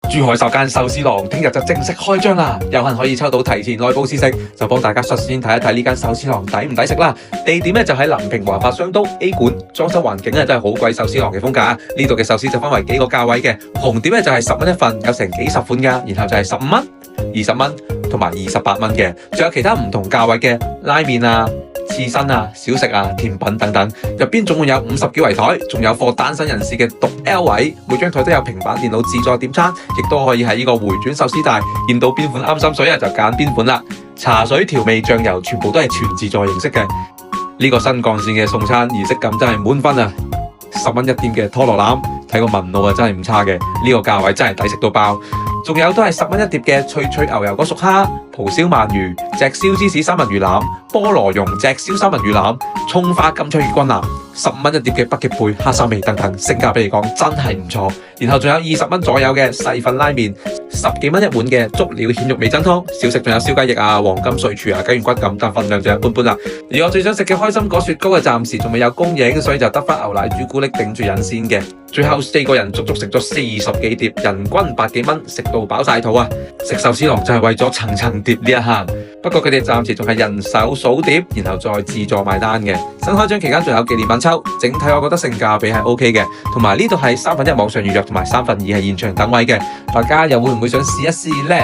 珠海首間壽司郎聽日就正式開張啦！有幸可以抽到提前內部試食，就幫大家率先睇一睇呢間壽司郎抵唔抵食啦！地點咧就喺臨平華發商都 A 館，裝修環境咧都係好貴壽司郎嘅風格啊！呢度嘅壽司就分為幾個價位嘅，紅點咧就係10蚊一份，有成幾十款㗎，然後就係15蚊、20蚊同埋28蚊嘅，仲有其他唔同價位嘅拉麵啊、刺身啊、小食啊、甜品等等，入邊總共有50幾圍台，仲有課單身人士嘅獨 L 位，每張台都有平板電腦自助點餐，亦都可以喺呢個回轉壽司帶見到邊款啱心水啊，就揀邊款啦。茶水、調味、醬油全部都係全自助形式嘅。呢個新幹線嘅送餐儀式感真係滿分啊！10蚊一碟嘅拖羅腩，睇個紋路啊真係唔差嘅，呢個價位真係抵食到爆。仲有都係10蚊一碟嘅脆脆牛油果熟蝦、蒲燒鰻魚、隻燒芝士三文魚腩、菠蘿蓉隻燒三文魚腩、葱花金槍魚軍艦，15蚊一碟嘅北極貝黑衫味等等，性價比嚟講真係唔錯。然後仲有20蚊左右嘅細份拉麵，10幾蚊一碗嘅足料蜆肉味噌湯，小食仲有燒雞翼啊、黃金水柱啊、雞軟骨咁，但份量就一般般啦。而我最想食嘅開心果雪糕嘅暫時仲未有供應，所以就得返牛奶朱古力頂住癮先嘅。最後4個人足足食咗40幾碟，人均百幾蚊，食到飽晒肚啊！食壽司郎就係為咗層層疊呢一下。不過佢哋暫時仲係人手數碟，然後再自助埋單嘅。新開張期間仲有紀念品抽，整體我覺得性價比係 OK 嘅。同埋呢度係1/3網上預約同埋2/3係現場等位嘅，大家又會唔會想試一試呢？